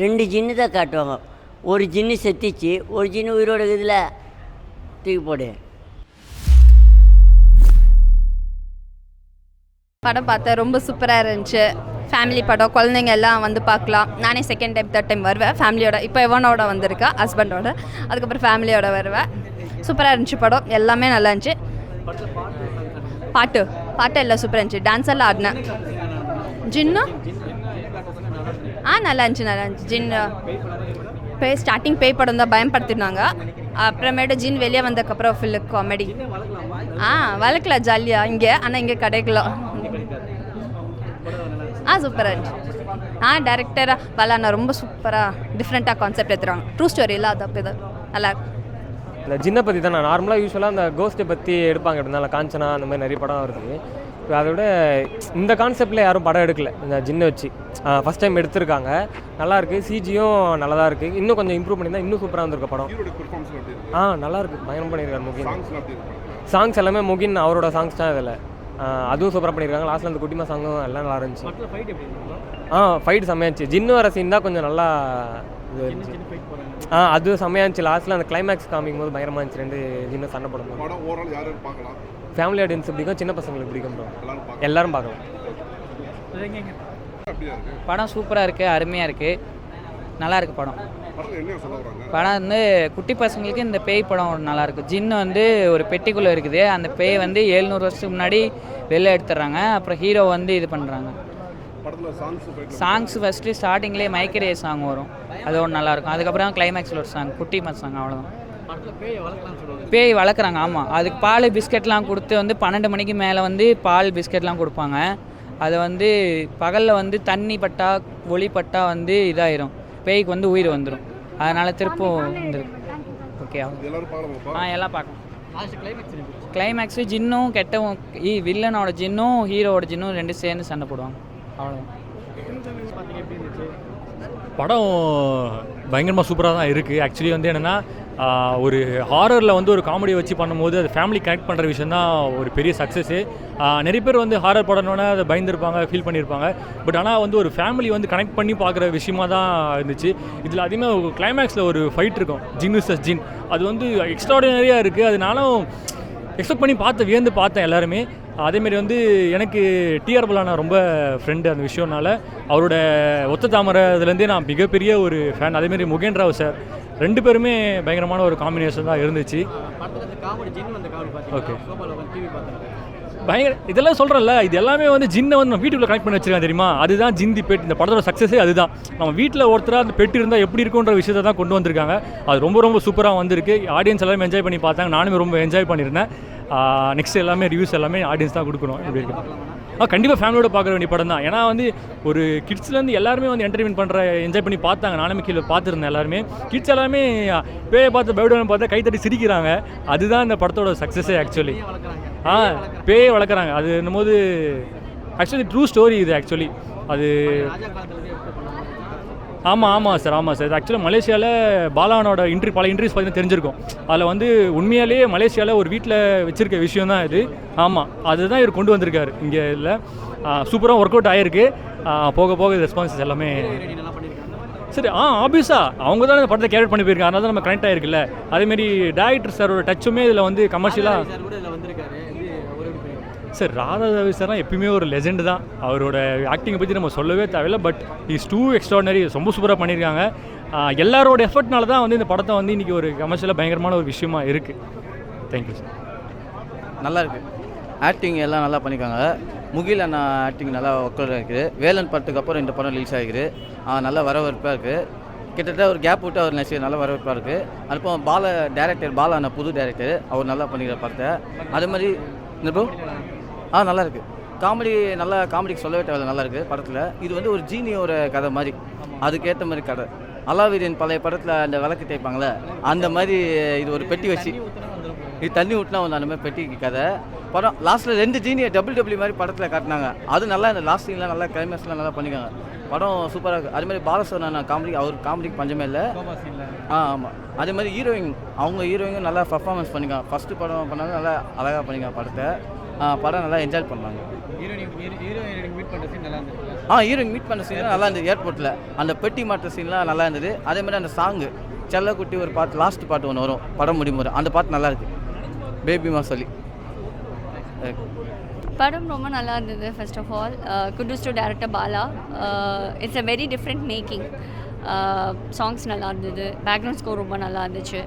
2 ஜின்னு தான் காட்டுவாங்க. ஒரு ஜின்னு செத்துச்சு, ஒரு ஜின்னு உயிரோட இருக்குதுல, தூக்கி போடு. படம் பார்த்தேன், ரொம்ப சூப்பராக இருந்துச்சு. ஃபேமிலி படம், குழந்தைங்க எல்லாம் வந்து பார்க்கலாம். நானே செகண்ட் டைம் தேர்ட் டைம் வருவேன் ஃபேமிலியோட. இப்போ எவனோட வந்திருக்கா ஹஸ்பண்டோட, அதுக்கப்புறம் ஃபேமிலியோட வருவேன். சூப்பராக இருந்துச்சு படம், எல்லாமே நல்லா இருந்துச்சு. பாட்டு எல்லாம் சூப்பராக இருந்துச்சு. டான்ஸ் எல்லாம் ஆடினேன். ஜின்னு நல்லா இருந்துச்சு. ஜின்னு ஸ்டார்டிங் பேய் படம் தான் பயன்படுத்தினாங்க. அப்புறமேட்டு ஜின் வெளியே வந்ததுக்கப்புறம் ஃபுல்லு காமெடி. வளர்க்கலாம் ஜாலியாக இங்கே, ஆனால் இங்கே கிடைக்கலாம். சூப்பராக இருந்துச்சு. டேரக்டராக வளானா ரொம்ப சூப்பராக டிஃப்ரெண்ட்டாக கான்செப்ட் எடுத்துருவாங்க. ட்ரூ ஸ்டோரி இல்லை, அது அப்போ தான் நல்லா இருக்கும். இந்த ஜின்னை பற்றி தான் நான் நார்மலாக யூஸ்வலாக அந்த கோஸ்ட்டை பற்றி எடுப்பாங்க. எப்படினால காஞ்சனா அந்த மாதிரி நிறைய படம் வருது. அதை விட இந்த கான்செப்டில் யாரும் படம் எடுக்கலை. இந்த ஜின்னை வச்சு ஃபஸ்ட் டைம் எடுத்திருக்காங்க. நல்லாயிருக்கு, சிஜியும் நல்லா தான் இருக்குது. இன்னும் கொஞ்சம் இம்ப்ரூவ் பண்ணியிருந்தால் இன்னும் சூப்பராக வந்திருக்க படம். நல்லாயிருக்கு, பயங்கரம் பண்ணியிருக்காரு முகின். சாங்ஸ் எல்லாமே முகின் அவரோட சாங்ஸ் தான் இதில். அதுவும் சூப்பராக பண்ணியிருக்காங்க. லாஸ்ட்டில் அந்த குட்டிமா சாங்கும் எல்லாம் நல்லா இருந்துச்சு. ஃபைட் செம்மையாச்சு. ஜின்னு வர சீன் தான் கொஞ்சம் நல்லா இது இருந்துச்சு. அது செம்மையாக இருந்துச்சு. லாஸ்ட்டில் அந்த கிளைமேக்ஸ் காமிக்கும் போது பயங்கரமாக இருந்துச்சு. 2 ஜின்னு சண்டை போடும்போது ஃபேமிலி ஆடியன்ஸ் பிடிக்கும், சின்ன பசங்களுக்கு பிடிக்கும் ப்ரோ. எல்லாரும் பார்க்கலாம். படம் சூப்பராக இருக்குது, அருமையாக இருக்குது, நல்லா இருக்குது படம். படம் வந்து குட்டி பசங்களுக்கு இந்த பேய் படம் நல்லாயிருக்கு. ஜின்னு வந்து ஒரு பெட்டிக்குள்ளே இருக்குது. அந்த பேய் வந்து 700 வருஷத்துக்கு முன்னாடி வெளில எடுத்துடுறாங்க. அப்புறம் ஹீரோ வந்து இது பண்ணுறாங்க. சாங்ஸ் ஃபஸ்ட்டு ஸ்டார்டிங்லேயே மைக்கரே சாங் வரும், அது ஒன்று நல்லாயிருக்கும். அதுக்கப்புறம் கிளைமேக்ஸில் ஒரு சாங், குட்டி சாங், அவ்வளோதான். பேய் வளர்க்குறாங்க. ஆமாம், அதுக்கு பால் பிஸ்கெட்லாம் கொடுத்து வந்து 12 மணிக்கு மேலே வந்து பால் பிஸ்கெட்லாம் கொடுப்பாங்க. அதை வந்து பகலில் வந்து தண்ணி பட்டா ஒளி பட்டா வந்து இதாயிரும், பேய்க்கு வந்து உயிர் வந்துடும். அதனால் திருப்பும் வந்துருக்கு. ஓகே, எல்லாம் பார்க்கலாம். கிளைமேக்ஸு ஜின்னும் கெட்டவும் வில்லனோட ஜின்னும் ஹீரோவோட ஜின்னும் 2 சேர்ந்து சண்டை போடுவாங்க, அவ்வளோதான். படம் பயங்கரமாக சூப்பராக தான் இருக்குது. ஆக்சுவலி வந்து என்னென்னா, ஒரு ஹாரரில் வந்து ஒரு காமெடியை வச்சு பண்ணும்போது அது ஃபேமிலி கனெக்ட் பண்ணுற விஷயம் தான் ஒரு பெரிய சக்ஸஸ்ஸு. நிறைய பேர் வந்து ஹாரர் படம்னோடனே அதை பயந்துருப்பாங்க, ஃபீல் பண்ணியிருப்பாங்க. பட் ஆனால் வந்து ஒரு ஃபேமிலி வந்து கனெக்ட் பண்ணி பார்க்குற விஷயமாக தான் இருந்துச்சு. இதில் அதிகமாக கிளைமேக்ஸில் ஒரு ஃபைட் இருக்கும், ஜின் விசஸ் ஜின். அது வந்து எக்ஸ்ட்ராடினரியாக இருக்குது. அதனாலும் எக்ஸ்பெக்ட் பண்ணி வியந்து பார்த்தேன் எல்லாருமே. அதேமாரி வந்து எனக்கு டிஆர் பலானா ரொம்ப ஃப்ரெண்டு அந்த விஷயம்னால அவரோட ஒத்த தாமரை இதுலேருந்தே நான் மிகப்பெரிய ஒரு ஃபேன். அதேமாரி முகேன் ராவ் சார், 2 பேருமே பயங்கரமான ஒரு காம்பினேஷன் தான் இருந்துச்சு. ஓகே, பயங்கர இதெல்லாம் சொல்கிறேன்ல, இது எல்லாமே வந்து ஜின்னை வந்து நம்ம வீட்டுக்குள்ளே கனெக்ட் பண்ணி வச்சுருக்காங்க தெரியுமா. அதுதான் ஜிந்தி பெட். இந்த படத்தோட சக்ஸஸே அதுதான். நம்ம வீட்டில் ஒருத்தராக அந்த பெட்டு இருந்தால் எப்படி இருக்குன்ற விஷயத்தை தான் கொண்டு வந்திருக்காங்க. அது ரொம்ப ரொம்ப சூப்பராக வந்திருக்கு. ஆடியன்ஸ் எல்லாமே என்ஜாய் பண்ணி பார்த்தாங்க, நானுமே ரொம்ப என்ஜாய் பண்ணியிருந்தேன். நெக்ஸ்ட் எல்லாமே ரிவ்யூஸ் எல்லாமே ஆடியன்ஸ் தான் கொடுக்கணும். எப்படி இருக்கு? கண்டிப்பாக ஃபேமிலியோட பார்க்க வேண்டிய படம் தான். ஏன்னா வந்து ஒரு கிட்ஸ்லேருந்து எல்லாருமே வந்து என்டர்டெயின்மெண்ட் பண்ணுற என்ஜாய் பண்ணி பார்த்தாங்க. நானுமே கீழே பார்த்துருந்தேன். எல்லாருமே கிட்ஸ் எல்லாமே பேயை பார்த்து பயப்படுவான்னு பார்த்தா கைத்தட்டி சிரிக்கிறாங்க. அதுதான் இந்த படத்தோட சக்ஸஸே ஆக்சுவலி. பேயை வளர்க்குறாங்க. அது என்னும்போது ஆக்சுவலி ட்ரூ ஸ்டோரி இது. ஆக்சுவலி அது ஆமாம் சார். இது ஆக்சுவலாக மலேசியாவில் பாலானோட பல இன்ட்ரிஸ் பார்த்தீங்கன்னா தெரிஞ்சிருக்கும். அதில் வந்து உண்மையாலேயே மலேசியாவில் ஒரு வீட்டில் வச்சுருக்க விஷயம் தான் இது. ஆமாம், அதுதான் இவர் கொண்டு வந்திருக்காரு இங்கே. இல்லை, சூப்பராக ஒர்க் அவுட் ஆகிருக்கு. போக போக ரெஸ்பான்சஸ் எல்லாமே சரி. ஆப்வியஸாக அவங்க தான் இந்த படத்தை கேரக்ட் பண்ணி போயிருக்காங்க. அதனால தான் நம்ம கனெக்ட் ஆகிருக்குல்ல. அதேமாரி டேரக்டர் சாரோட டச்சுமே இதில் வந்து கமர்ஷியலாக சார். ராதாரவி சார்லாம் எப்பயுமே ஒரு லெஜெண்ட் தான். அவரோட ஆக்டிங்கை பற்றி நம்ம சொல்லவே தேவையில்லை. But is too extraordinary. ரொம்ப சூப்பராக பண்ணியிருக்காங்க. எல்லாரோட எஃபர்ட்னால தான் வந்து இந்த படத்தை வந்து இன்றைக்கி ஒரு கமர்ஷியலாக பயங்கரமான ஒரு விஷயமா இருக்குது. Thank you sir. நல்லா இருக்குது. ஆக்டிங் எல்லாம் நல்லா பண்ணியிருக்காங்க. முகில் அண்ணா ஆக்டிங் நல்லா ஒர்க் அவுட் இருக்குது. வேலன் படத்துக்கு அப்புறம் இந்த படம் ரிலீஸ் ஆகிருக்கு. நல்லா வரவேற்பாக இருக்குது. கிட்டத்தட்ட ஒரு கேப் விட்டு அவர் நெக்ஸ்ட் நல்லா வரவேற்பாக இருக்குது. அதுப்போ டேரக்டர் பாலா அண்ணா புது டேரக்டர், அவர் நல்லா பண்ணிக்கிற படத்தை. அதே மாதிரி இந்த ப்ரோ நல்லா இருக்குது. நல்லா காமெடிக்கு சொல்லவே தேவை, நல்லா இருக்குது படத்தில். இது வந்து ஒரு ஜீனியோட கதை மாதிரி, அதுக்கேற்ற மாதிரி கதை. அலாவுதீன் பழைய படத்தில் அந்த விளக்கு தேய்ப்பாங்களே, அந்த மாதிரி இது ஒரு பெட்டி வச்சு இது தண்ணி விட்டுனா வந்து அந்த மாதிரி பெட்டிக்கு கதை. படம் லாஸ்ட்டில் 2 ஜீனியை டபிள்யூ மாதிரி படத்தில் காட்டினாங்க. அது நல்லா, இந்த லாஸ்ட் சீன்லாம் நல்லா கிளைமேக்ஸ்லாம் நல்லா பண்ணிக்காங்க. படம் சூப்பராக இருக்குது. அதேமாதிரி பாலசரவணன் காமெடி, அவர் காமெடிக்கு பஞ்சமே இல்லை. ஆமாம். அதே மாதிரி அவங்க ஹீரோயினும் நல்லா பர்ஃபார்மன்ஸ் பண்ணிக்காங்க. ஃபஸ்ட்டு படம் பண்ணாங்க, நல்லா அழகாக பண்ணிக்காங்க படத்தை. படம் நல்லா என்ஜாய் பண்ணாங்க. ஹீரோயின் மீட் பண்ண சீன்லாம் நல்லா இருந்தது. ஏர்போர்ட்டில் அந்த பெட்டி மாற்ற சீன்லாம் நல்லா இருந்தது. அதே மாதிரி அந்த சாங்கு செல்லக்குட்டி ஒரு பாட்டு, லாஸ்ட் பாட்டு ஒன்று வரும் படம் முடியும் போது, அந்த பாட்டு நல்லா இருக்குது, பேபிமா சொல்லி. படம் ரொம்ப நல்லா இருந்தது. First of all kudos to director Bala. It's a very different making. Songs நல்லா இருந்தது, பேக்ரவுண்ட் ஸ்கோர் ரொம்ப நல்லா இருந்துச்சு.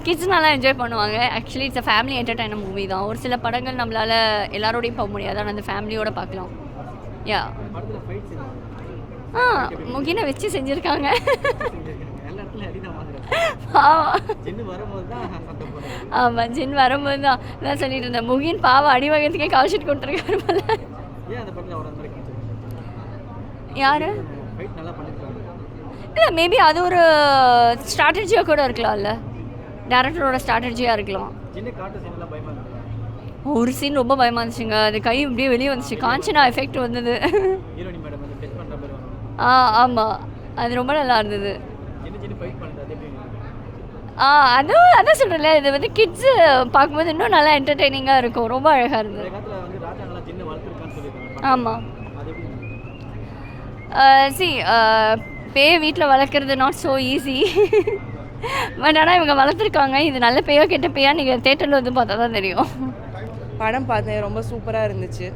கிட்ஸ் நல்லா என்ஜாய் பண்ணுவாங்க. Actually it's a family entertainer movie தான். ஒரு சில படங்கள் நம்மளால் எல்லாரோடையும் போக முடியாது, ஆனால் அந்த ஃபேமிலியோடு பார்க்கலாம். யா முகினை வச்சு செஞ்சுருக்காங்க. ஆமாம், ஜின் வரும்போது தான் நான் சொல்லிட்டு இருந்தேன், முகின் பாவம் அடிவகத்துக்கே கால்ஷீட் கொடுத்துருக்காரு போல. யாரு இல்லை, மேபி அது ஒரு ஸ்ட்ராட்டஜியாக கூட இருக்கலாம்ல, டேரக்டரோட ஸ்ட்ராட்டஜியாக இருக்கலாம். ஒரு சீன் ரொம்ப பயமாக இருந்துச்சுங்க, அது கை இப்படியே வெளியே வந்துச்சு, காஞ்சனா எஃபெக்ட் வந்தது. ஆமாம், அது ரொம்ப நல்லா இருந்தது. அதான் சொல்கிறேன்ல, இது வந்து கிட்ஸு பார்க்கும்போது இன்னும் நல்லா என்டர்டெய்னிங்காக இருக்கும், ரொம்ப அழகாக இருந்தது. ஆமாம், பேயை வீட்டில் வளர்க்குறது நாட் ஸோ ஈஸி. பட் ஆனால் இவங்க வளர்த்துருக்காங்க. இது நல்ல பேயோ கெட்ட பேயா நீங்கள் தேட்டரில் வந்து பார்த்தா தான் தெரியும். படம் பார்த்தேன், ரொம்ப சூப்பராக இருந்துச்சு.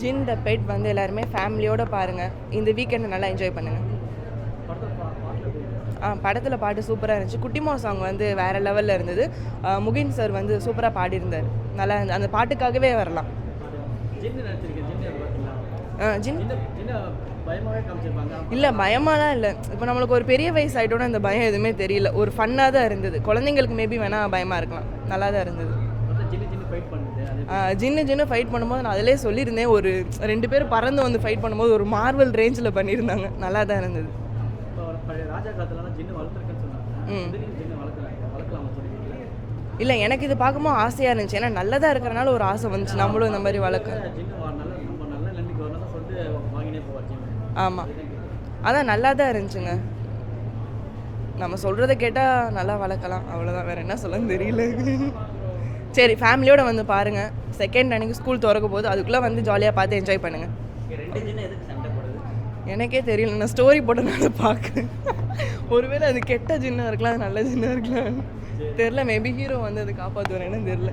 ஜின் த பெட் வந்து எல்லாருமே ஃபேமிலியோடு பாருங்கள், இந்த வீக்கெண்டை நல்லா என்ஜாய் பண்ணுங்கள். படத்தில் பாட்டு சூப்பராக இருந்துச்சு. குட்டிமோ சாங் வந்து வேறு லெவலில் இருந்தது. முகின் சார் வந்து சூப்பராக பாடியிருந்தார், நல்லா இருந்தது. அந்த பாட்டுக்காகவே வரலாம். ஜின் இல்லை, பயமாலாம் இல்லை. இப்போ நம்மளுக்கு ஒரு பெரிய வயசு ஆகிட்டோன்னா இந்த பயம் எதுவுமே தெரியல, ஒரு ஃபன்னாக தான் இருந்தது. குழந்தைங்களுக்கு மேபி வேணால் பயமாக இருக்கலாம், நல்லா தான் இருந்தது. ஜின்னு ஃபைட் பண்ணும்போது நான் அதிலே சொல்லியிருந்தேன், ஒரு 2 பேர் பறந்து வந்து ஃபைட் பண்ணும்போது ஒரு மார்வல் ரேஞ்சில் பண்ணியிருந்தாங்க, நல்லா தான் இருந்தது. இல்லை, எனக்கு இது பார்க்கும்போது ஆசையாக இருந்துச்சு, ஏன்னா நல்லதாக இருக்கிறனால ஒரு ஆசை வந்துச்சு, நம்மளும் இந்த மாதிரி வளர்க்க. ஆமாம், அதான் நல்லா தான் இருந்துச்சுங்க. நம்ம சொல்கிறத கேட்டால் நல்லா வளர்க்கலாம், அவ்வளோதான், வேறு என்ன சொல்ல தெரியல. சரி, ஃபேமிலியோடு வந்து பாருங்கள். செகண்ட் அன்றைக்கி ஸ்கூல் திறக்க போது, அதுக்குள்ளே வந்து ஜாலியாக பார்த்து என்ஜாய் பண்ணுங்கள். எனக்கே தெரியல, நான் ஸ்டோரி போட்டனால பார்க்குறேன். ஒருவேளை அது கெட்ட ஜின்னாக இருக்கலாம், அது நல்ல ஜின்னாக இருக்கலாம் தெரில. மேபி ஹீரோ வந்து அது காப்பாற்றுவார், தெரில.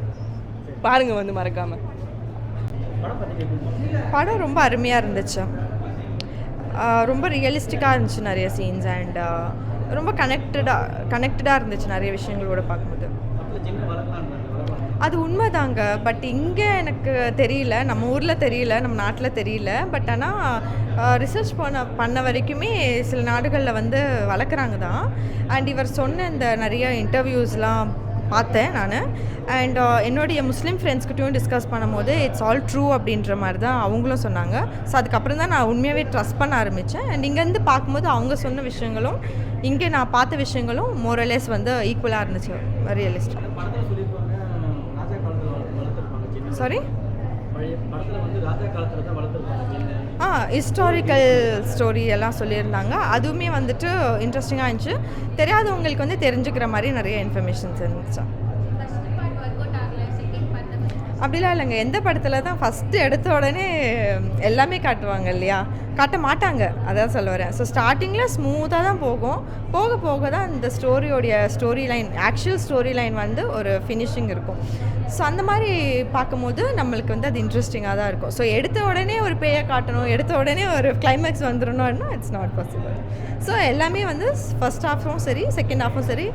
பாருங்கள் வந்து மறக்காமல். படம் ரொம்ப அருமையாக இருந்துச்சு, ரொம்ப ரியலிஸ்டிக்காக இருந்துச்சு, நிறைய சீன்ஸ் அண்ட் ரொம்ப கனெக்டடாக இருந்துச்சு நிறைய விஷயங்களோட பார்க்கும்போது. அது உண்மைதாங்க, பட் இங்கே எனக்கு தெரியல, நம்ம ஊரில் தெரியல, நம்ம நாட்டில் தெரியல. பட் ஆனால் ரிசர்ச் பண்ண வரைக்குமே சில நாடுகளில் வந்து வளர்க்குறாங்க தான். அண்ட் இவர் சொன்ன இந்த நிறைய இன்டர்வியூஸ்லாம் பார்த்தேன் நான். அண்ட் என்னுடைய முஸ்லீம் ஃப்ரெண்ட்ஸ்கிட்டையும் டிஸ்கஸ் பண்ணும்போது இட்ஸ் ஆல் ட்ரூ அப்படின்ற மாதிரி தான் அவங்களும் சொன்னாங்க. ஸோ அதுக்கப்புறம் தான் நான் உண்மையாகவே ட்ரஸ்ட் பண்ண ஆரம்பித்தேன். அண்ட் இங்கேருந்து பார்க்கும்போது அவங்க சொன்ன விஷயங்களும் இங்கே நான் பார்த்த விஷயங்களும் மோரலெஸ் வந்து ஈக்குவலாக இருந்துச்சு, ரியலிஸ்டாக. சாரி, ஹிஸ்டாரிக்கல் ஸ்டோரி எல்லாம் சொல்லியிருந்தாங்க. அதுவுமே வந்துட்டு இன்ட்ரெஸ்டிங்காக இருந்துச்சு. தெரியாதவங்களுக்கு வந்து தெரிஞ்சுக்கிற மாதிரி நிறைய இன்ஃபர்மேஷன்ஸ் இருந்துச்சு. அப்படிலாம் இல்லைங்க, எந்த படத்தில் தான் ஃபஸ்ட்டு எடுத்த உடனே எல்லாமே காட்டுவாங்க இல்லையா, காட்ட மாட்டாங்க, அதான் சொல்ல வரேன். ஸோ ஸ்டார்டிங்கில் ஸ்மூத்தாக தான் போகும், போக போக தான் இந்த story line, actual story line வந்து ஒரு ஃபினிஷிங் இருக்கும். ஸோ அந்த மாதிரி பார்க்கும்போது நம்மளுக்கு வந்து அது இன்ட்ரெஸ்டிங்காக தான் இருக்கும். ஸோ எடுத்த உடனே ஒரு பேயை காட்டணும், எடுத்த உடனே ஒரு கிளைமேக்ஸ் வந்துடணும்னா இட்ஸ் நாட் பாசிபிள். ஸோ எல்லாமே வந்து ஃபர்ஸ்ட் ஹாஃபும் சரி செகண்ட் ஹாஃபும் சரி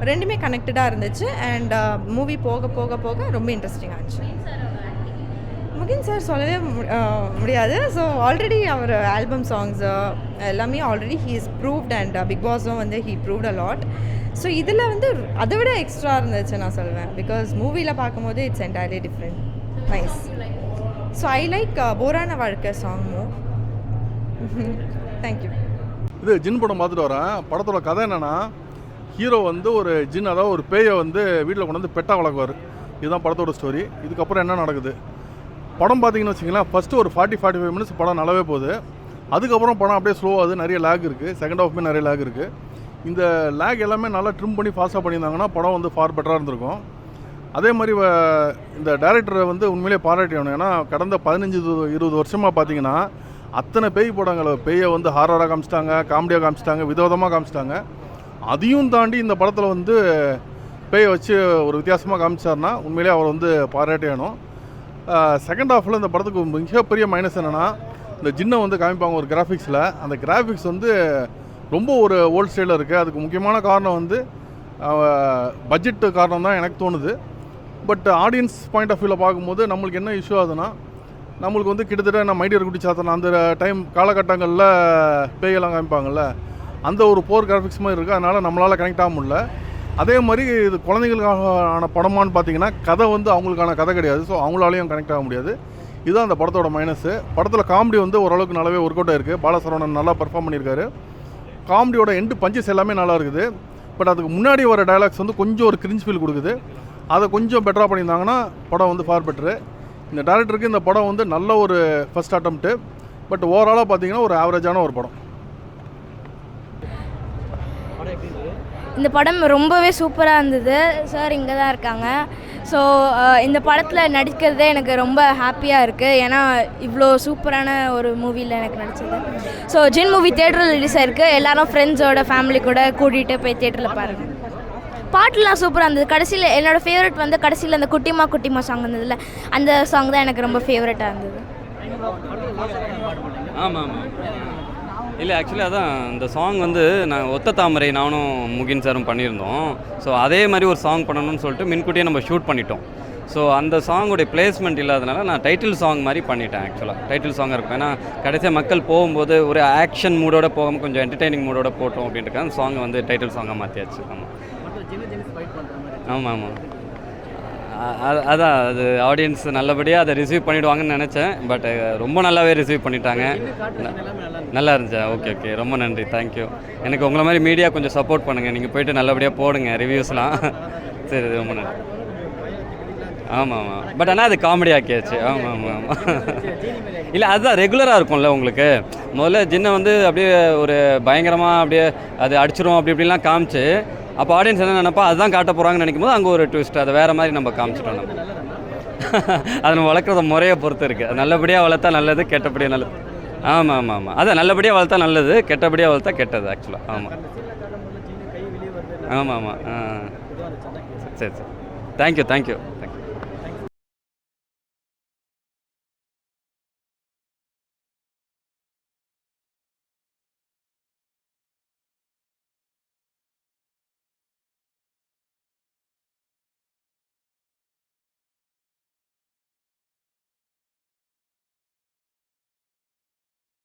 ரெண்டுமே கனெக்டடாக இருந்துச்சு. அண்ட் மூவி போக போக போக ரொம்ப இன்ட்ரெஸ்டிங்காக இருந்துச்சு. முகின் சார் சொல்லவே முடியாது. ஸோ ஆல்ரெடி அவர் ஆல்பம் சாங்ஸ் எல்லாமே already he is proved and big பாஸும் வந்து he proved a lot. So இதில் வந்து அதை விட எக்ஸ்ட்ரா இருந்துச்சு நான் சொல்லுவேன். பிகாஸ் மூவியில் பார்க்கும்போது it's entirely different, nice. So I like போரான வாழ்க்கை சாங்கும். தேங்க்யூ. இது ஜின் படம் பார்த்துட்டு வரேன். படத்தோட கதை என்னென்னா, ஹீரோ வந்து ஒரு ஜின், அதாவது ஒரு பேயை வந்து வீட்டில் கொண்டு வந்து பெட்டாக வளர்க்குவார். இதுதான் படத்தோட ஸ்டோரி. இதுக்கப்புறம் என்ன நடக்குது படம் பார்த்தீங்கன்னு வச்சிங்களேன், ஃபஸ்ட்டு ஒரு 40-45 மினிட்ஸ் படம் நல்லாவே போகுது. அதுக்கப்புறம் படம் அப்படியே ஸ்லோவாகுது, நிறைய லேக் இருக்குது. செகண்ட் ஹாஃப்மே நிறைய லேக் இருக்குது. இந்த லேக் எல்லாமே நல்லா ட்ரிம் பண்ணி ஃபாஸ்ட்டாக பண்ணியிருந்தாங்கன்னா படம் வந்து ஃபார் பெட்டராக இருந்திருக்கும். அதே மாதிரி இந்த டைரக்டரை வந்து உண்மையிலே பாராட்டியணும். ஏன்னா கடந்த 15-20 வருஷமாக பார்த்தீங்கன்னா அத்தனை பேய் படங்களை பேயை வந்து ஹாரராக காமிச்சிட்டாங்க, காமெடியாக காமிச்சிட்டாங்க, விதவிதமாக காமிச்சிட்டாங்க. அதையும் தாண்டி இந்த படத்தில் வந்து பேயை வச்சு ஒரு வித்தியாசமாக காமிச்சார்னா உண்மையிலே அவர் வந்து பாராட்டியணும். செகண்ட் ஹாஃபில் இந்த படத்துக்கு மிகப்பெரிய மைனஸ் என்னென்னா, இந்த ஜின்னை வந்து காமிப்பாங்க ஒரு கிராஃபிக்ஸில். அந்த கிராஃபிக்ஸ் வந்து ரொம்ப ஒரு ஓல்ட் ஸ்டைலில் இருக்குது. அதுக்கு முக்கியமான காரணம் வந்து பட்ஜெட்டு காரணம் தான் எனக்கு தோணுது. பட் ஆடியன்ஸ் பாயிண்ட் ஆஃப் வியூவில் பார்க்கும்போது நம்மளுக்கு என்ன இஷ்யூ ஆகுதுன்னா, நம்மளுக்கு வந்து கிட்டத்தட்ட நான் மைடியர் குட்டி சாத்தனா அந்த டைம் காலகட்டங்களில் பேயெல்லாம் காமிப்பாங்கள்ல, அந்த ஒரு போர் கிராஃபிக்ஸ் மாதிரி இருக்குது. அதனால் நம்மளால் கனெக்ட் ஆக முடியல. அதே மாதிரி இது குழந்தைங்களுக்கான படமானு பார்த்தீங்கன்னா கதை வந்து அவங்களுக்கான கதை கிடையாது. ஸோ அவங்களாலையும் கனெக்ட் ஆக முடியாது. இதுதான் அந்த படத்தோட மைனஸு. படத்தில் காமெடி வந்து ஓரளவுக்கு நல்லாவே ஒர்க் அவுட் ஆகிருக்கு. பாலசரவணன் நல்லா பர்ஃபார்ம் பண்ணியிருக்காரு. காமெடியோட எண்டு பஞ்சஸ் எல்லாமே நல்லா இருக்குது. பட் அதுக்கு முன்னாடி வர டயலாக்ஸ் வந்து கொஞ்சம் ஒரு கிரிஞ்ச் ஃபீல் கொடுக்குது. அதை கொஞ்சம் பெட்டராக பண்ணியிருந்தாங்கன்னா படம் வந்து ஃபார் பெட்ரு. இந்த டேரக்டருக்கு இந்த படம் வந்து நல்ல ஒரு ஃபர்ஸ்ட் அட்டம்ப்ட்டு. பட் ஓவராலாக பார்த்தீங்கன்னா ஒரு ஆவரேஜான ஒரு படம். இந்த படம் ரொம்பவே சூப்பராக இருந்தது. சார் இங்கே தான் இருக்காங்க. ஸோ இந்த படத்தில் நடிக்கிறதே எனக்கு ரொம்ப ஹாப்பியாக இருக்குது. ஏன்னா இவ்வளோ சூப்பரான ஒரு மூவியில் எனக்கு நடிச்சது. ஸோ ஜின் மூவி தேட்டரில் ரிலீஸ் ஆகிருக்கு. எல்லோரும் ஃப்ரெண்ட்ஸோட ஃபேமிலி கூட கூட்டிகிட்டு போய் தேட்டரில் பாருங்கள். பாட்டுலாம் சூப்பராக இருந்தது. கடைசியில் என்னோடய ஃபேவரட் வந்து கடைசியில் அந்த குட்டிமா சாங் இருந்ததில்ல, அந்த சாங் தான் எனக்கு ரொம்ப ஃபேவரட்டாக இருந்தது. ஆமாம் இல்லை ஆக்சுவலி அதான் இந்த சாங் வந்து நான் ஒத்த தாமரை நானும் முகின் சாரும் பண்ணியிருந்தோம். ஸோ அதே மாதிரி ஒரு சாங் பண்ணணும்னு சொல்லிட்டு முன்கூட்டியே நம்ம ஷூட் பண்ணிட்டோம். ஸோ அந்த சாங்குடைய பிளேஸ்மெண்ட் இல்லாதனால நான் டைட்டில் சாங் மாதிரி பண்ணிட்டேன். ஆக்சுவலாக டைட்டில் சாங்காக இருக்கும். ஏன்னா கடைசியாக மக்கள் போகும்போது ஒரு ஆக்ஷன் மூடோட போகாமல் கொஞ்சம் என்டர்டெய்னிங் மூடோட போட்டோம் அப்படின்ட்டு அந்த சாங்கை வந்து டைட்டில் சாங்காக மாற்றியாச்சு. ஆமாம் அதான் அது ஆடியன்ஸ் நல்லபடியாக அதை ரிசீவ் பண்ணிவிடுவாங்கன்னு நினச்சேன். பட் ரொம்ப நல்லாவே ரிசீவ் பண்ணிட்டாங்க. நல்லா இருந்துச்சா? ஓகே ரொம்ப நன்றி, தேங்க்யூ. எனக்கு உங்களை மாதிரி மீடியா கொஞ்சம் சப்போர்ட் பண்ணுங்கள். நீங்கள் போய்ட்டு நல்லபடியாக போடுங்க ரிவ்யூஸ்லாம். சரி ரொம்ப நன்றி. ஆமாம் பட் ஆனால் அது காமெடி ஆக்கியாச்சு. ஆமாம் இல்லை அதுதான் ரெகுலராக இருக்கும்ல உங்களுக்கு. முதல்ல ஜின்னை வந்து அப்படியே ஒரு பயங்கரமாக அப்படியே அது அடிச்சிரும் இப்படிலாம் காமிச்சு அப்போ ஆடியன்ஸ் என்ன நினைப்பா அதுதான் காட்ட போகிறாங்கன்னு நினைக்கும் போது அங்கே ஒரு ட்விஸ்ட் அதை வேறு மாதிரி நம்ம காமிச்சிட்டோம். நம்ம அதை நம்ம வளர்க்குறத முறையை பொறுத்து இருக்குது. அது நல்லபடியாக வளர்த்தா நல்லது, கெட்டபடியாக நல்லது. ஆமாம் அதான் நல்லபடியாக வளர்த்தா நல்லது, கெட்டபடியாக வளர்த்தா கெட்டது ஆக்சுவலாக. ஆமாம் சரி தேங்க்யூ